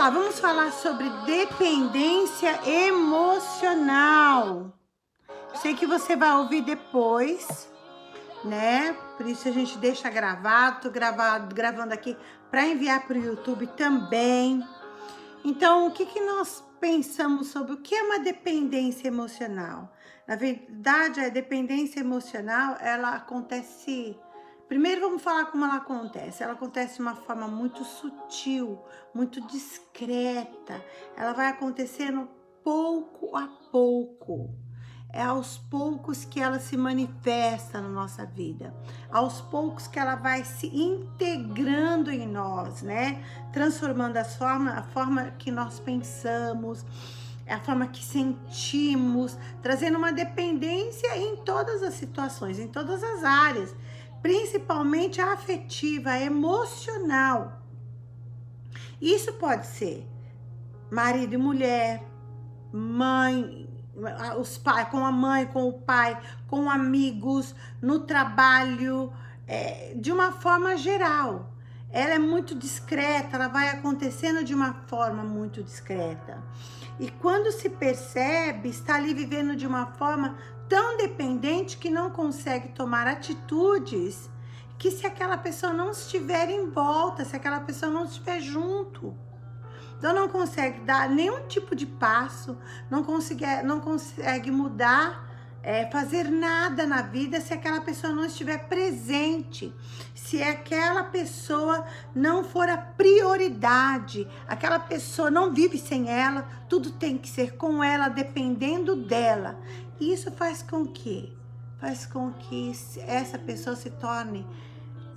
Tá, vamos falar sobre dependência emocional. Sei que você vai ouvir depois, né? Por isso a gente deixa gravado, tô gravando aqui para enviar para o YouTube também. Então, o que nós pensamos sobre o que é uma dependência emocional? Na verdade, a dependência emocional, ela acontece... Primeiro, vamos falar como ela acontece. Ela acontece de uma forma muito sutil, muito discreta. Ela vai acontecendo pouco a pouco. É aos poucos que ela se manifesta na nossa vida. Aos poucos que ela vai se integrando em nós, né? Transformando a forma que nós pensamos, a forma que sentimos, trazendo uma dependência em todas as situações, em todas as áreas, principalmente a afetiva, a emocional. Isso pode ser marido e mulher, mãe, os pais, com a mãe, com o pai, com amigos, no trabalho, de uma forma geral. Ela é muito discreta, ela vai acontecendo de uma forma muito discreta. E quando se percebe, está ali vivendo de uma forma tão dependente que não consegue tomar atitudes que se aquela pessoa não estiver em volta, se aquela pessoa não estiver junto. Então não consegue dar nenhum tipo de passo, não consegue mudar, fazer nada na vida se aquela pessoa não estiver presente, se aquela pessoa não for a prioridade, aquela pessoa não vive sem ela, tudo tem que ser com ela, dependendo dela. E isso faz com que essa pessoa se torne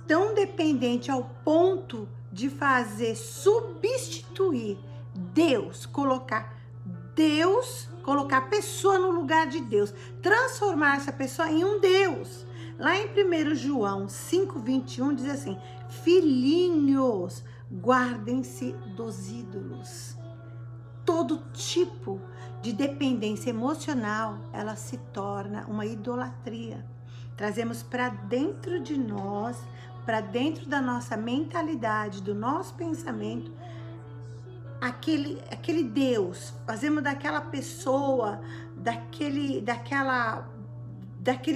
tão dependente ao ponto de substituir Deus, colocar a pessoa no lugar de Deus, transformar essa pessoa em um Deus. Lá em 1 João 5:21 diz assim: filhinhos, guardem-se dos ídolos. Todo tipo de dependência emocional, ela se torna uma idolatria. Trazemos para dentro de nós, para dentro da nossa mentalidade, do nosso pensamento, aquele Deus, fazemos daquela pessoa, daquele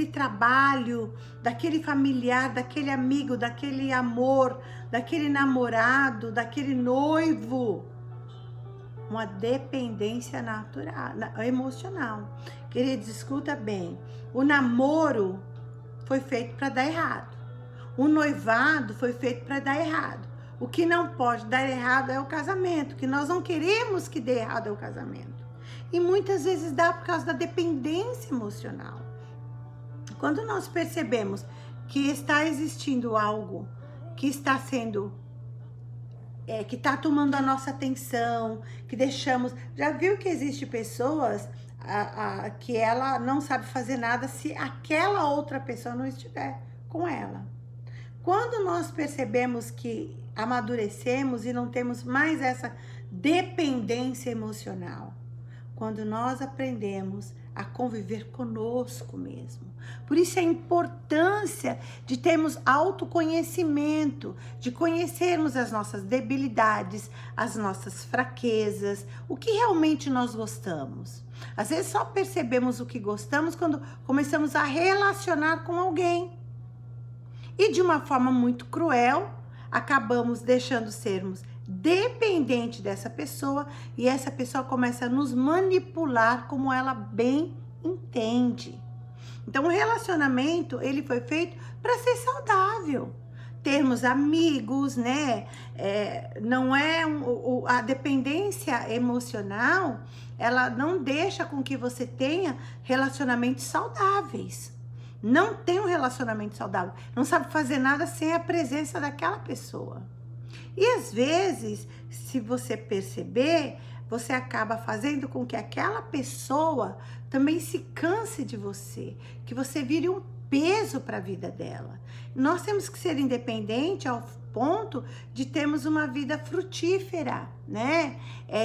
trabalho, daquele familiar, daquele amigo, daquele amor, daquele namorado, daquele noivo, uma dependência natural, emocional. Queridos, escuta bem, o namoro foi feito para dar errado. O noivado foi feito para dar errado. O que não pode dar errado é o casamento. O que nós não queremos que dê errado é o casamento. E muitas vezes dá por causa da dependência emocional. Quando nós percebemos que está existindo algo que está sendo... que está tomando a nossa atenção, que deixamos... Já viu que existe pessoas que ela não sabe fazer nada se aquela outra pessoa não estiver com ela? Quando nós percebemos que amadurecemos e não temos mais essa dependência emocional, quando nós aprendemos a conviver conosco mesmo. Por isso a importância de termos autoconhecimento, de conhecermos as nossas debilidades, as nossas fraquezas, o que realmente nós gostamos. Às vezes só percebemos o que gostamos quando começamos a relacionar com alguém. E de uma forma muito cruel, acabamos deixando sermos dependentes dessa pessoa e essa pessoa começa a nos manipular como ela bem entende. Então o relacionamento, ele foi feito para ser saudável. Termos amigos, né? Não é a dependência emocional, ela não deixa com que você tenha relacionamentos saudáveis. Não tem um relacionamento saudável, não sabe fazer nada sem a presença daquela pessoa. E às vezes, se você perceber, você acaba fazendo com que aquela pessoa também se canse de você, que você vire um peso para a vida dela. Nós temos que ser independentes ao ponto de termos uma vida frutífera, né?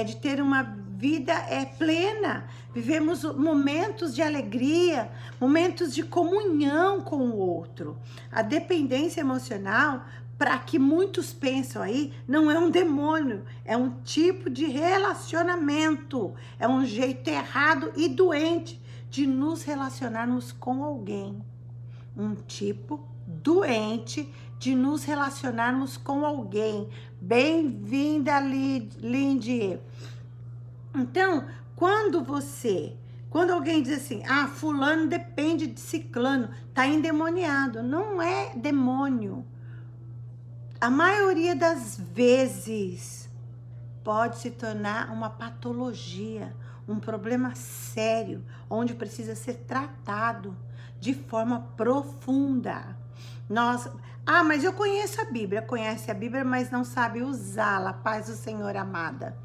De ter uma vida plena. Vivemos momentos de alegria, momentos de comunhão com o outro. A dependência emocional para que muitos pensam aí, não é um demônio, é um tipo de relacionamento, é um jeito errado e doente de nos relacionarmos com alguém. Um tipo doente de nos relacionarmos com alguém. Bem-vinda, Lindy. Então, quando alguém diz assim, fulano depende de ciclano, tá endemoniado. Não é demônio. A maioria das vezes pode se tornar uma patologia, um problema sério, onde precisa ser tratado de forma profunda. Mas eu conheço a Bíblia, conhece a Bíblia, mas não sabe usá-la, paz do Senhor amada.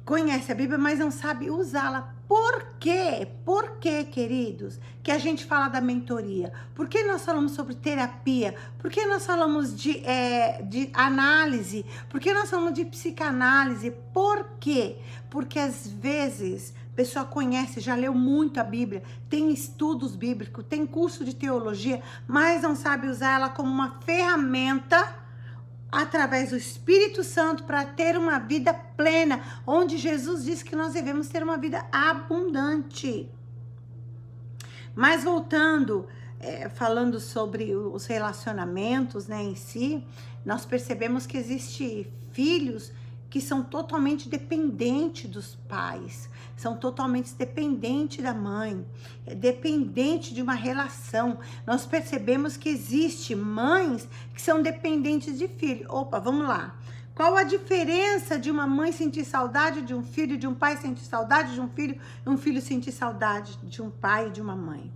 Conhece a Bíblia, mas não sabe usá-la. Por quê? Por quê, queridos, que a gente fala da mentoria? Por que nós falamos sobre terapia? Por que nós falamos de análise? Por que nós falamos de psicanálise? Por quê? Porque às vezes a pessoa conhece, já leu muito a Bíblia, tem estudos bíblicos, tem curso de teologia, mas não sabe usar ela como uma ferramenta através do Espírito Santo para ter uma vida plena, onde Jesus diz que nós devemos ter uma vida abundante. Mas voltando, falando sobre os relacionamentos, né, em si, nós percebemos que existem filhos que são totalmente dependentes dos pais, são totalmente dependentes da mãe, dependente de uma relação. Nós percebemos que existe mães que são dependentes de filho. Opa, vamos lá. Qual a diferença de uma mãe sentir saudade de um filho, de um pai sentir saudade de um filho, e um filho sentir saudade de um pai e de uma mãe?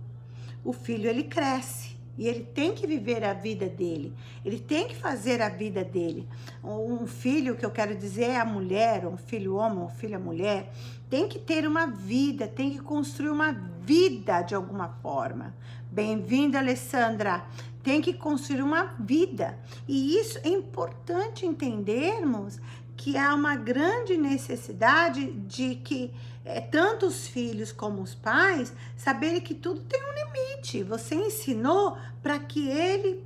O filho, ele cresce. E ele tem que viver a vida dele. Ele tem que fazer a vida dele. Um filho, que eu quero dizer, é a mulher, um filho homem, um filho mulher, tem que ter uma vida, tem que construir uma vida de alguma forma. Bem-vinda, Alessandra. Tem que construir uma vida. E isso é importante entendermos que há uma grande necessidade de que tanto os filhos como os pais saberem que tudo tem um limite. Você ensinou para que ele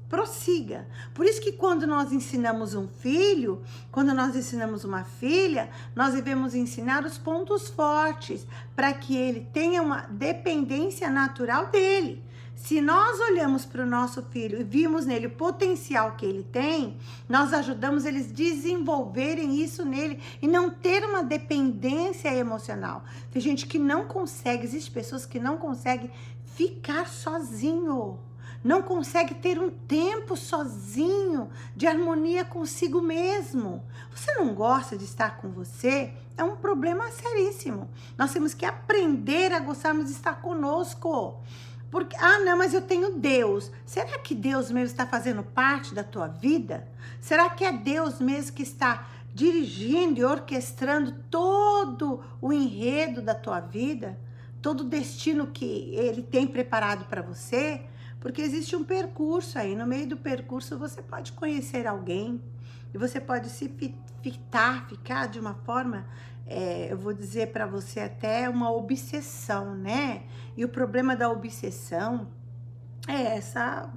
prossiga. Por isso que quando nós ensinamos um filho, quando nós ensinamos uma filha, nós devemos ensinar os pontos fortes para que ele tenha uma dependência natural dele. Se nós olhamos para o nosso filho e vimos nele o potencial que ele tem, nós ajudamos eles a desenvolverem isso nele e não ter uma dependência emocional. Tem gente que não consegue, existem pessoas que não conseguem ficar sozinho, não consegue ter um tempo sozinho, de harmonia consigo mesmo. Você não gosta de estar com você? É um problema seríssimo. Nós temos que aprender a gostarmos de estar conosco. Porque, não, mas eu tenho Deus. Será que Deus mesmo está fazendo parte da tua vida? Será que é Deus mesmo que está dirigindo e orquestrando todo o enredo da tua vida? Todo o destino que Ele tem preparado para você? Porque existe um percurso aí. No meio do percurso você pode conhecer alguém e você pode se ficar de uma forma... eu vou dizer para você até uma obsessão, né? E o problema da obsessão é essa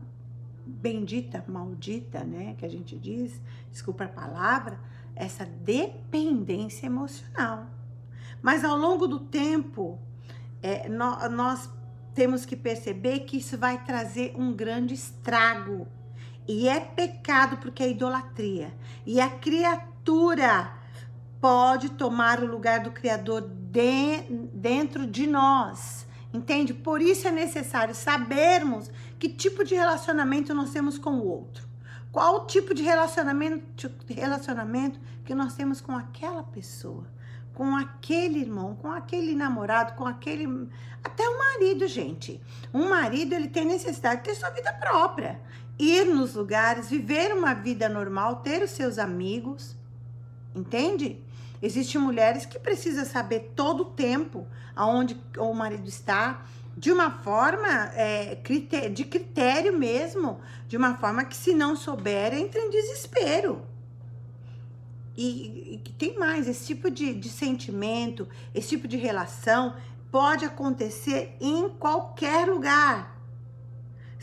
bendita, maldita, né? Que a gente diz, desculpa a palavra, essa dependência emocional. Mas ao longo do tempo, nós temos que perceber que isso vai trazer um grande estrago. E é pecado porque é idolatria. E a criatura pode tomar o lugar do Criador dentro de nós, entende? Por isso é necessário sabermos que tipo de relacionamento nós temos com o outro. Qual o tipo de relacionamento que nós temos com aquela pessoa, com aquele irmão, com aquele namorado, com aquele... Até o marido, gente. Um marido, ele tem necessidade de ter sua vida própria. Ir nos lugares, viver uma vida normal, ter os seus amigos, entende? Existem mulheres que precisam saber todo o tempo aonde o marido está, de uma forma de critério mesmo, de uma forma que se não souber, entra em desespero. E tem mais, esse tipo de sentimento, esse tipo de relação pode acontecer em qualquer lugar.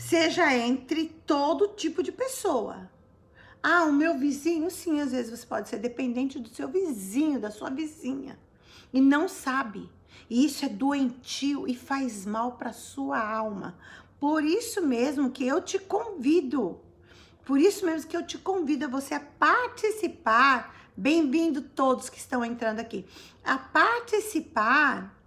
seja entre todo tipo de pessoa. Ah, o meu vizinho, sim, às vezes você pode ser dependente do seu vizinho, da sua vizinha, e não sabe. E isso é doentio e faz mal para sua alma. Por isso mesmo que eu te convido, por isso mesmo que eu te convido a você a participar, bem-vindo todos que estão entrando aqui, a participar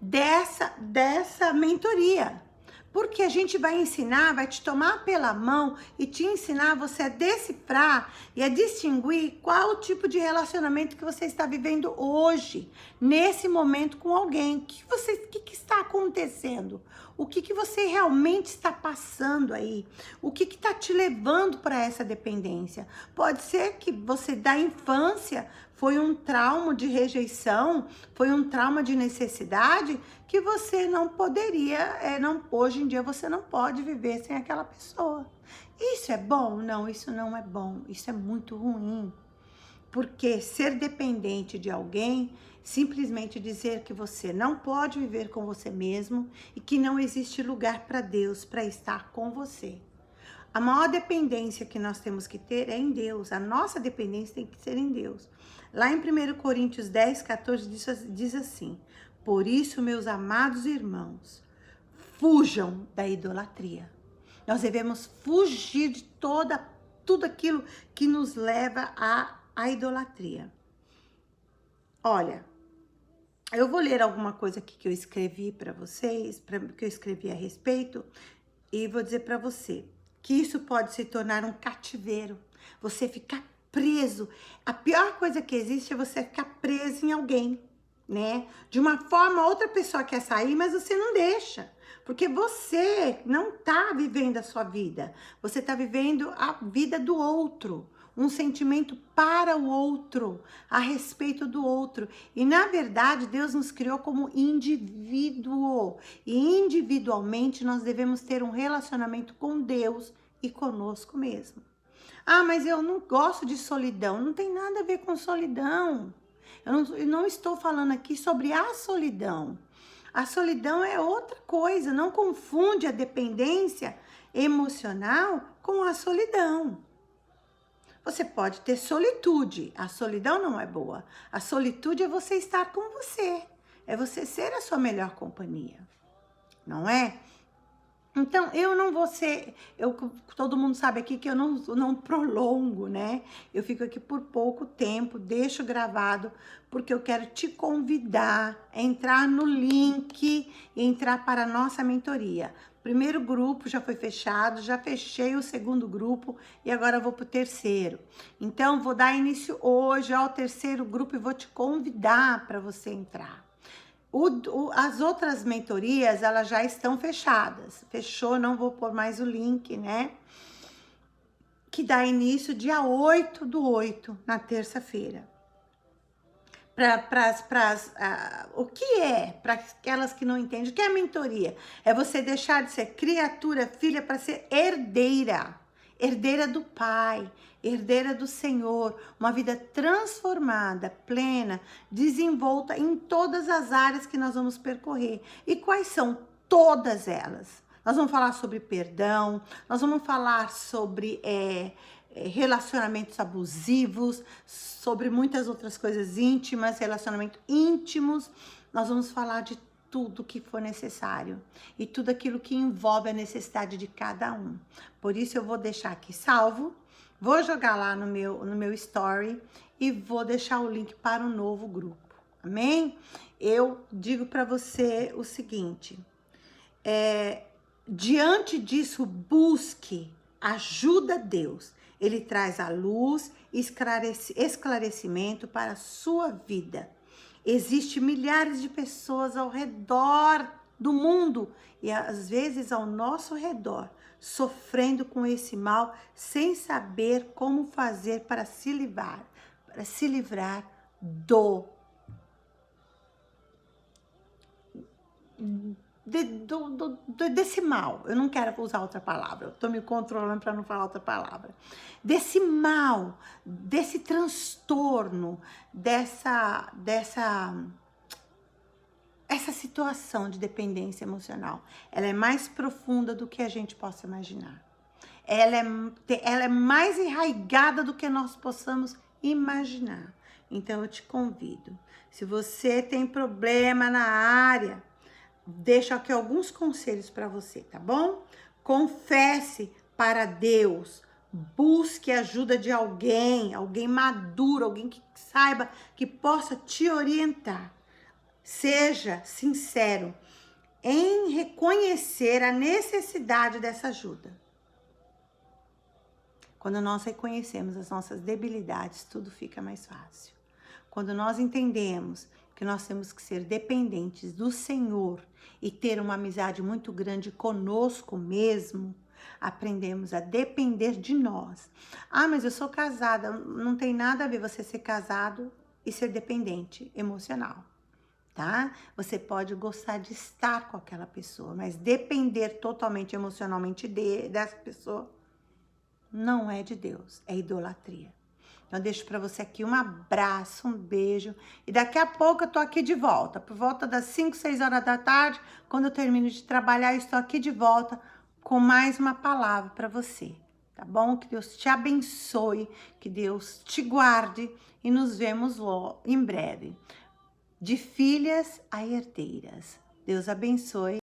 dessa mentoria. Porque a gente vai ensinar, vai te tomar pela mão e te ensinar você a decifrar e a distinguir qual o tipo de relacionamento que você está vivendo hoje, nesse momento com alguém. O que está acontecendo? O que você realmente está passando aí? O que está te levando para essa dependência? Pode ser que você da infância foi um trauma de rejeição, foi um trauma de necessidade que você não poderia, hoje em dia você não pode viver sem aquela pessoa. Isso é bom? Não, isso não é bom. Isso é muito ruim. Porque ser dependente de alguém, simplesmente dizer que você não pode viver com você mesmo e que não existe lugar para Deus para estar com você. A maior dependência que nós temos que ter é em Deus. A nossa dependência tem que ser em Deus. Lá em 1 Coríntios 10, 14 diz assim: por isso, meus amados irmãos, fujam da idolatria. Nós devemos fugir de tudo aquilo que nos leva à idolatria. Olha, eu vou ler alguma coisa aqui que eu escrevi para vocês, que eu escrevi a respeito, e vou dizer para você que isso pode se tornar um cativeiro. Você ficar preso. A pior coisa que existe é você ficar preso em alguém, né? De uma forma, outra pessoa quer sair, mas você não deixa. Porque você não tá vivendo a sua vida. Você tá vivendo a vida do outro. Um sentimento para o outro, a respeito do outro. E, na verdade, Deus nos criou como indivíduo. E, individualmente, nós devemos ter um relacionamento com Deus e conosco mesmo. Ah, mas eu não gosto de solidão. Não tem nada a ver com solidão. Eu não estou falando aqui sobre a solidão. A solidão é outra coisa. Não confunde a dependência emocional com a solidão. Você pode ter solitude. A solidão não é boa. A solitude é você estar com você. É você ser a sua melhor companhia. Não é? Então, eu não vou ser... todo mundo sabe aqui que eu não prolongo, né? Eu fico aqui por pouco tempo, deixo gravado, porque eu quero te convidar a entrar no link e entrar para a nossa mentoria. Primeiro grupo já foi fechado, já fechei o segundo grupo e agora vou para o terceiro. Então, vou dar início hoje ao terceiro grupo e vou te convidar para você entrar. As outras mentorias, elas já estão fechadas. Fechou, não vou pôr mais o link, né? Que dá início dia 8/8, na terça-feira. O que é, para aquelas que não entendem, o que é mentoria? É você deixar de ser criatura, filha, para ser herdeira. Herdeira do Pai, herdeira do Senhor, uma vida transformada, plena, desenvolta em todas as áreas que nós vamos percorrer. E quais são todas elas? Nós vamos falar sobre perdão, nós vamos falar sobre relacionamentos abusivos, sobre muitas outras coisas íntimas, relacionamentos íntimos. Nós vamos falar de tudo que for necessário e tudo aquilo que envolve a necessidade de cada um. Por isso eu vou deixar aqui salvo, vou jogar lá no meu story e vou deixar o link para o novo grupo. Amém? Eu digo para você o seguinte, diante disso, busque ajuda a Deus. Ele traz a luz e esclarecimento para a sua vida. Existem milhares de pessoas ao redor do mundo e às vezes ao nosso redor, sofrendo com esse mal, sem saber como fazer para se livrar desse mal. Eu não quero usar outra palavra, eu tô me controlando para não falar outra palavra. Desse mal, desse transtorno, essa situação de dependência emocional, ela é mais profunda do que a gente possa imaginar. Ela é mais enraizada do que nós possamos imaginar. Então eu te convido, se você tem problema na área, deixo aqui alguns conselhos para você, tá bom? Confesse para Deus, busque ajuda de alguém maduro, alguém que saiba, que possa te orientar. Seja sincero em reconhecer a necessidade dessa ajuda. Quando nós reconhecemos as nossas debilidades, tudo fica mais fácil. Quando nós entendemos que nós temos que ser dependentes do Senhor e ter uma amizade muito grande conosco mesmo, aprendemos a depender de nós. Ah, mas eu sou casada. Não tem nada a ver você ser casado e ser dependente emocional, tá? Você pode gostar de estar com aquela pessoa, mas depender totalmente emocionalmente dessa pessoa não é de Deus, é idolatria. Então, eu deixo para você aqui um abraço, um beijo. E daqui a pouco eu tô aqui de volta. Por volta das 5, 6 horas da tarde, quando eu termino de trabalhar, eu estou aqui de volta com mais uma palavra para você. Tá bom? Que Deus te abençoe, que Deus te guarde e nos vemos em breve. De filhas a herdeiras. Deus abençoe.